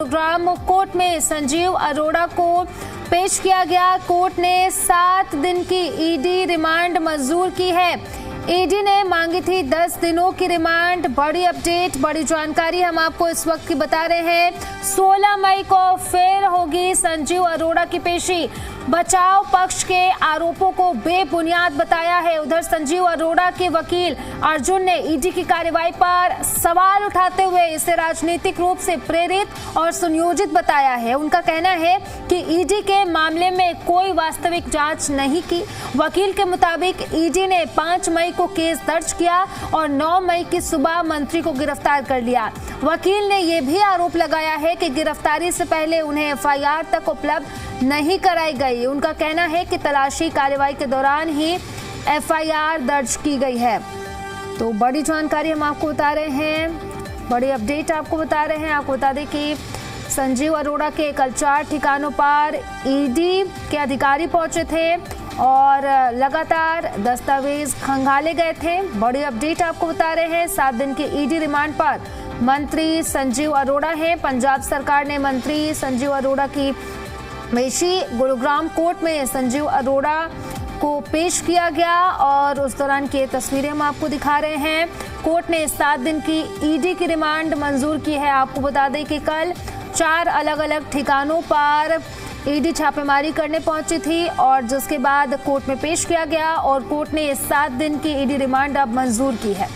Gurugram court में संजीव अरोड़ा को पेश किया गया। कोर्ट ने 7 दिन की ईडी रिमांड मंजूर की है। ईडी ने मांगी थी 10 दिनों की रिमांड। बड़ी अपडेट, बड़ी जानकारी हम आपको इस वक्त की बता रहे हैं। 16 मई को फिर होगी संजीव अरोड़ा की पेशी। बचाव पक्ष के आरोपों को बेबुनियाद बताया है। उधर संजीव अरोड़ा के वकील अर्जुन ने ईडी की कार्रवाई पर सवाल उठाते हुए इसे राजनीतिक रूप से प्रेरित और सुनियोजित बताया है। उनका कहना है कि ईडी के मामले में कोई वास्तविक जांच नहीं की। वकील के मुताबिक ईडी ने 5 मई को केस दर्ज किया और 9 मई की सुबह मंत्री को गिरफ्तार कर लिया। वकील ने यह भी आरोप लगाया है कि गिरफ्तारी से पहले उन्हें एफआईआर तक उपलब्ध नहीं कराई गई। उनका कहना है कि तलाशी कार्रवाई के दौरान ही एफआईआर दर्ज की गई है। तो बड़ी जानकारी हम आपको बता रहे हैं, बड़ी अपडेट आपको बता रहे हैं। आपको बता दें कि संजीव अरोड़ा के कल 4 ठिकानों पर ईडी के अधिकारी पहुंचे थे और लगातार दस्तावेज खंगाले गए थे। बड़ी अपडेट आपको बता रहे हैं। 7 दिन की ईडी रिमांड पर मंत्री संजीव अरोड़ा हैं। पंजाब सरकार ने मंत्री संजीव अरोड़ा की पेशी गुरुग्राम कोर्ट में संजीव अरोड़ा को पेश किया गया और उस दौरान की तस्वीरें हम आपको दिखा रहे हैं। कोर्ट ने 7 दिन की ईडी की रिमांड मंजूर की है। आपको बता दें कि कल 4 अलग अलग ठिकानों पर ईडी छापेमारी करने पहुंची थी और जिसके बाद कोर्ट में पेश किया गया और कोर्ट ने 7 दिन की ईडी रिमांड अब मंजूर की है।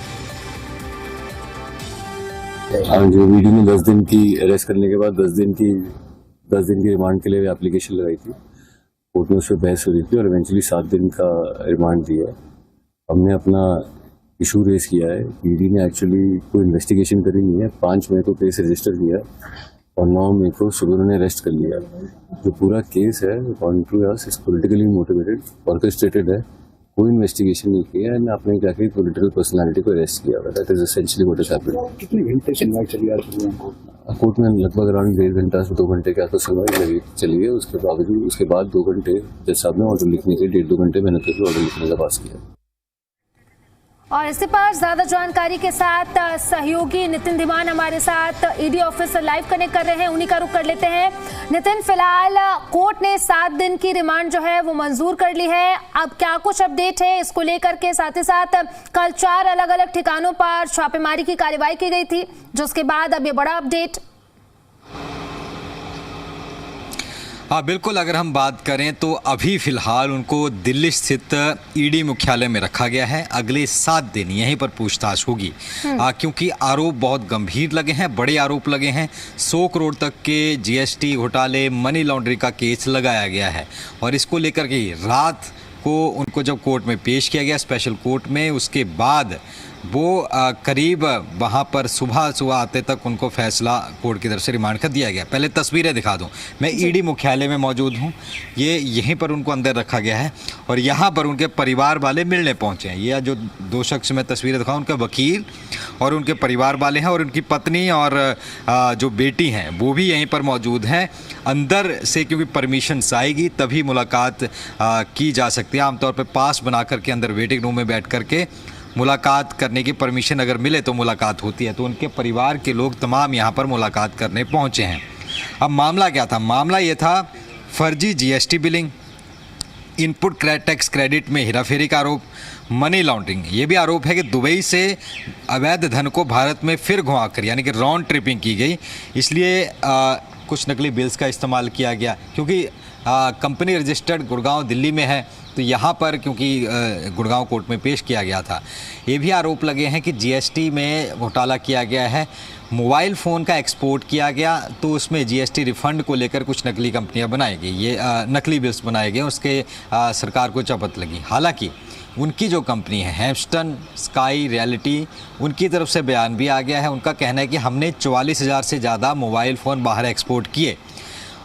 जो ईडी ने 10 दिन की अरेस्ट करने के बाद 10 दिन की रिमांड के लिए एप्लीकेशन लगाई थी। कोर्ट में उस पर बहस हो रही थी और इवेंचुअली 7 दिन का रिमांड दिया। हमने अपना इशू रेज किया है। ईडी ने एक्चुअली कोई इन्वेस्टिगेशन करी नहीं है। 5 मई को केस रजिस्टर किया और 9 मई को सुबह उन्होंने अरेस्ट कर लिया। जो पूरा केस है according to us is politically motivated, orchestrated है। कोई इन्वेस्टिगेशन नहीं किया है। आपने जाके पॉलिटिकल पर्सनालिटी को अरेस्ट किया। That is essentially what is happened. कितने घंटे सुनवाई चली आज कोर्ट में? लगभग अराउंड 1.5 घंटा से 2 घंटे के आसपास सुनवाई चली है। उसके बाद 2 घंटे जज साहब ने ऑर्डर लिखने के 1.5-2 घंटे मेहनत करके ऑर्डर लिखने का पास किया। और इसी पर ज्यादा जानकारी के साथ सहयोगी नितिन धीमान हमारे साथ ईडी ऑफिस लाइव कनेक्ट कर रहे हैं। उन्हीं का रुख कर लेते हैं। नितिन, फिलहाल कोर्ट ने 7 दिन की रिमांड जो है वो मंजूर कर ली है। अब क्या कुछ अपडेट है इसको लेकर के? साथ ही साथ कल 4 अलग अलग ठिकानों पर छापेमारी की कार्रवाई की गई थी, जिसके बाद अब ये बड़ा अपडेट। हाँ बिल्कुल, अगर हम बात करें तो अभी फ़िलहाल उनको दिल्ली स्थित ईडी मुख्यालय में रखा गया है। अगले 7 दिन यहीं पर पूछताछ होगी क्योंकि आरोप बहुत गंभीर लगे हैं, बड़े आरोप लगे हैं। 100 करोड़ तक के जीएसटी घोटाले, मनी लॉन्ड्रिंग का केस लगाया गया है और इसको लेकर के रात को उनको जब कोर्ट में पेश किया गया, स्पेशल कोर्ट में, उसके बाद वो करीब वहाँ पर सुबह आते तक उनको फैसला कोर्ट की तरफ से रिमांड कर दिया गया। पहले तस्वीरें दिखा दूँ। मैं ईडी मुख्यालय में मौजूद हूँ। ये यहीं पर उनको अंदर रखा गया है और यहाँ पर उनके परिवार वाले मिलने पहुँचे हैं। ये जो 2 शख्स मैं तस्वीरें दिखाऊँ, उनका वकील और उनके परिवार वाले हैं और उनकी पत्नी और जो बेटी हैं वो भी यहीं पर मौजूद हैं। अंदर से क्योंकि परमिशंस आएगी तभी मुलाकात की जा सकती है। आमतौर पर पास बना करके अंदर वेटिंग रूम में बैठ करके मुलाकात करने की परमिशन अगर मिले तो मुलाकात होती है। तो उनके परिवार के लोग तमाम यहाँ पर मुलाकात करने पहुँचे हैं। अब मामला क्या था? मामला ये था फर्जी GST billing, input tax credit में हेराफेरी का आरोप, मनी लॉन्ड्रिंग। ये भी आरोप है कि दुबई से अवैध धन को भारत में फिर घुमा कर यानी कि राउंड ट्रिपिंग की गई, इसलिए कुछ नकली बिल्स का इस्तेमाल किया गया। क्योंकि कंपनी रजिस्टर्ड गुड़गांव दिल्ली में है तो यहाँ पर क्योंकि गुड़गांव कोर्ट में पेश किया गया था। ये भी आरोप लगे हैं कि जीएसटी में घोटाला किया गया है। मोबाइल फ़ोन का एक्सपोर्ट किया गया तो उसमें जीएसटी रिफ़ंड को लेकर कुछ नकली कंपनियां बनाई गई, ये नकली बिल्स बनाए गए, उसके सरकार को चपत लगी। हालांकि उनकी जो कंपनी है हैम्पटन स्काई रियलिटी, उनकी तरफ से बयान भी आ गया है। उनका कहना है कि हमने 44,000 से ज़्यादा मोबाइल फ़ोन बाहर एक्सपोर्ट किए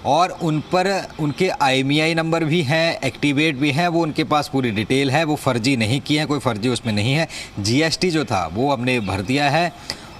और उन पर उनके IMEI नंबर भी हैं, एक्टिवेट भी हैं, वो उनके पास पूरी डिटेल है। वो फर्जी नहीं किए हैं, कोई फर्जी उसमें नहीं है। जीएसटी जो था वो हमने भर दिया है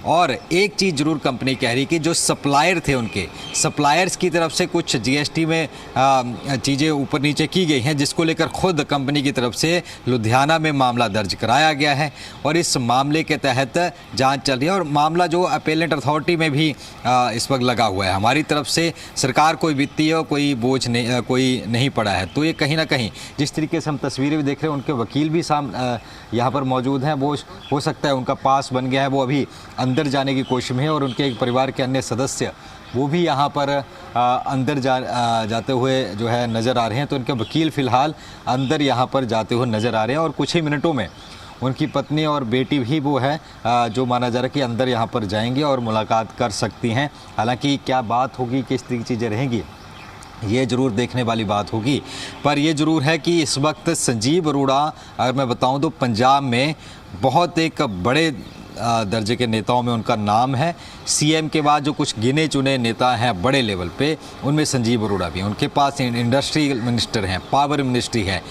और एक चीज़ जरूर कंपनी कह रही कि जो सप्लायर थे उनके सप्लायर्स की तरफ से कुछ जीएसटी में चीज़ें ऊपर नीचे की गई हैं, जिसको लेकर खुद कंपनी की तरफ से लुधियाना में मामला दर्ज कराया गया है और इस मामले के तहत जांच चल रही है और मामला जो अपेलेंट अथॉरिटी में भी इस वक्त लगा हुआ है। हमारी तरफ से सरकार कोई वित्तीय कोई बोझ नहीं कोई नहीं पड़ा है। तो ये कहीं ना कहीं जिस तरीके से हम तस्वीरें भी देख रहे हैं, उनके वकील भी यहाँ पर मौजूद हैं। वो हो सकता है उनका पास बन गया है, वो अभी अंदर जाने की कोशिश में है और उनके एक परिवार के अन्य सदस्य वो भी यहाँ पर अंदर जाते हुए जो है नज़र आ रहे हैं। तो उनके वकील फ़िलहाल अंदर यहाँ पर जाते हुए नज़र आ रहे हैं और कुछ ही मिनटों में उनकी पत्नी और बेटी भी वो है जो माना जा रहा है कि अंदर यहाँ पर जाएंगे और मुलाकात कर सकती हैं। हालांकि क्या बात होगी, किस तरीके की चीज़ें रहेंगी, ये ज़रूर देखने वाली बात होगी। पर ये ज़रूर है कि इस वक्त संजीव अरोड़ा अगर मैं बताऊं तो पंजाब में बहुत एक बड़े दर्जे के नेताओं में उनका नाम है। सीएम के बाद जो कुछ गिने चुने नेता हैं बड़े लेवल पे, उनमें संजीव अरोड़ा भी हैं। उनके पास इंडस्ट्री मिनिस्टर हैं, पावर मिनिस्ट्री है,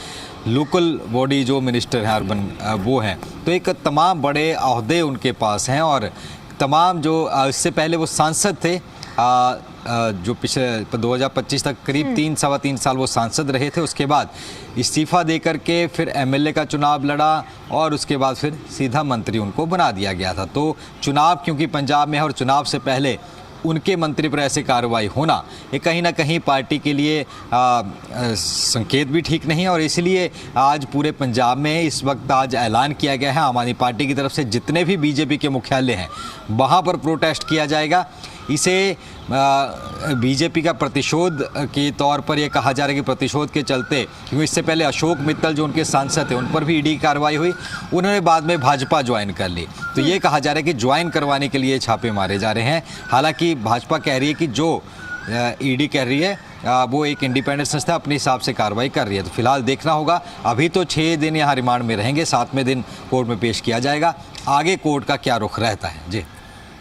लोकल बॉडी जो मिनिस्टर हैं अर्बन वो हैं। तो एक तमाम बड़े अहदे उनके पास हैं और तमाम जो इससे पहले वो सांसद थे जो पिछले 2025 तक करीब 3-3.25 साल वो सांसद रहे थे। उसके बाद इस्तीफ़ा दे करके फिर एमएलए का चुनाव लड़ा और उसके बाद फिर सीधा मंत्री उनको बना दिया गया था। तो चुनाव क्योंकि पंजाब में है और चुनाव से पहले उनके मंत्री पर ऐसे कार्रवाई होना ये कहीं ना कहीं पार्टी के लिए संकेत भी ठीक नहीं है और इसलिए आज पूरे पंजाब में इस वक्त आज ऐलान किया गया है आम आदमी पार्टी की तरफ से जितने भी बीजेपी के मुख्यालय हैं वहाँ पर प्रोटेस्ट किया जाएगा। इसे बीजेपी का प्रतिशोध के तौर पर यह कहा जा रहा है कि प्रतिशोध के चलते, क्योंकि इससे पहले अशोक मित्तल जो उनके सांसद थे उन पर भी ईडी की कार्रवाई हुई, उन्होंने बाद में भाजपा ज्वाइन कर ली। तो ये कहा जा रहा है कि ज्वाइन करवाने के लिए छापे मारे जा रहे हैं। हालांकि भाजपा कह रही है कि जो ईडी कह रही है वो एक इंडिपेंडेंट संस्था अपने हिसाब से कार्रवाई कर रही है। तो फिलहाल देखना होगा। अभी तो 6 दिन यहाँ रिमांड में रहेंगे, 7वें दिन कोर्ट में पेश किया जाएगा। आगे कोर्ट का क्या रुख रहता है। जी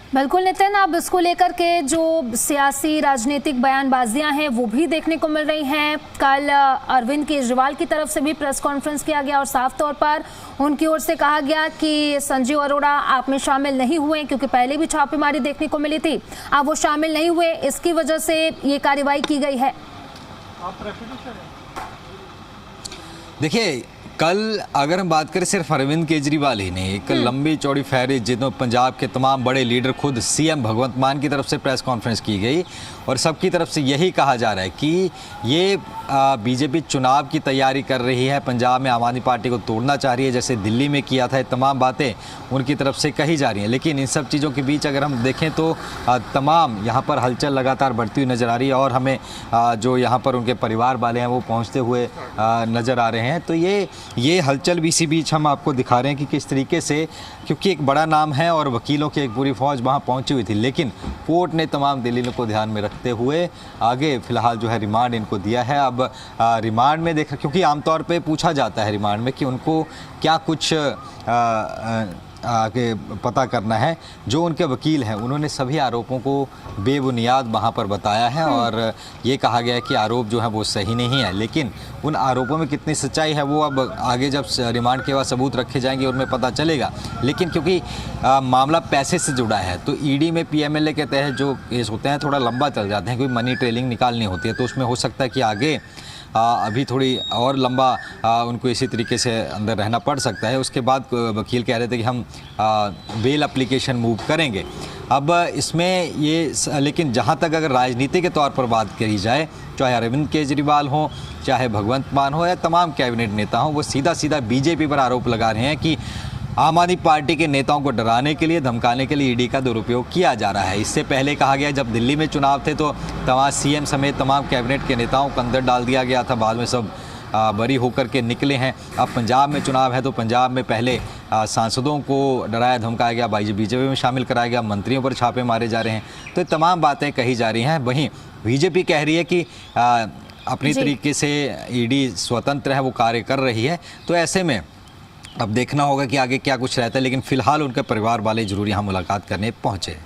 बिल्कुल नितिन, अब इसको लेकर के जो सियासी राजनीतिक बयानबाजियां हैं वो भी देखने को मिल रही हैं। कल अरविंद केजरीवाल की तरफ से भी प्रेस कॉन्फ्रेंस किया गया और साफ तौर पर उनकी ओर से कहा गया कि संजीव अरोड़ा आप में शामिल नहीं हुए, क्योंकि पहले भी छापेमारी देखने को मिली थी, अब वो शामिल नहीं हुए, इसकी वजह से ये कार्रवाई की गई है। देखिए, कल अगर हम बात करें सिर्फ अरविंद केजरीवाल ही नहीं, एक लंबी चौड़ी फहरिस्त जिनों पंजाब के तमाम बड़े लीडर, खुद सीएम भगवंत मान की तरफ से प्रेस कॉन्फ्रेंस की गई और सबकी तरफ से यही कहा जा रहा है कि ये बीजेपी चुनाव की तैयारी कर रही है, पंजाब में आम आदमी पार्टी को तोड़ना चाह रही है, जैसे दिल्ली में किया था। तमाम बातें उनकी तरफ से कही जा रही हैं। लेकिन इन सब चीज़ों के बीच अगर हम देखें तो तमाम यहाँ पर हलचल लगातार बढ़ती हुई नज़र आ रही है और हमें जो यहाँ पर उनके परिवार वाले हैं वो पहुँचते हुए नज़र आ रहे हैं। तो ये हलचल भी इसी बीच हम आपको दिखा रहे हैं कि किस तरीके से, क्योंकि एक बड़ा नाम है और वकीलों की एक पूरी फौज वहाँ पहुँची हुई थी, लेकिन कोर्ट ने तमाम दलीलों को ध्यान में रखते हुए आगे फिलहाल जो है रिमांड इनको दिया है। अब रिमांड में देखा, क्योंकि आमतौर पे पूछा जाता है रिमांड में कि उनको क्या कुछ आगे पता करना है। जो उनके वकील हैं उन्होंने सभी आरोपों को बेबुनियाद वहाँ पर बताया है और ये कहा गया है कि आरोप जो है वो सही नहीं है, लेकिन उन आरोपों में कितनी सच्चाई है वो अब आगे जब रिमांड के बाद सबूत रखे जाएंगे उनमें पता चलेगा। लेकिन क्योंकि मामला पैसे से जुड़ा है तो ईडी में पीएमएलए के तहत जो केस होते हैं थोड़ा लंबा चल जाते हैं, कोई मनी ट्रेलिंग निकालनी होती है, तो उसमें हो सकता है कि आगे अभी थोड़ी और लंबा उनको इसी तरीके से अंदर रहना पड़ सकता है। उसके बाद वकील कह रहे थे कि हम बेल एप्लीकेशन मूव करेंगे। अब इसमें ये लेकिन जहाँ तक अगर राजनीति के तौर पर बात करी जाए, चाहे अरविंद केजरीवाल हो, चाहे भगवंत मान हो या तमाम कैबिनेट नेता हों, वो सीधा सीधा बीजेपी पर आरोप लगा रहे हैं कि आम आदमी पार्टी के नेताओं को डराने के लिए, धमकाने के लिए ईडी का दुरुपयोग किया जा रहा है। इससे पहले कहा गया जब दिल्ली में चुनाव थे तो तमाम सीएम समेत तमाम कैबिनेट के नेताओं को अंदर डाल दिया गया था, बाद में सब बरी होकर के निकले हैं। अब पंजाब में चुनाव है तो पंजाब में पहले सांसदों को डराया धमकाया गया, बीजेपी में शामिल कराया गया, मंत्रियों पर छापे मारे जा रहे हैं। तो तमाम बातें कही जा रही हैं। वहीं बीजेपी कह रही है कि अपनी तरीके से ईडी स्वतंत्र है, वो कार्य कर रही है। तो ऐसे में अब देखना होगा कि आगे क्या कुछ रहता है, लेकिन फिलहाल उनके परिवार वाले जरूर यहाँ मुलाकात करने पहुँचे।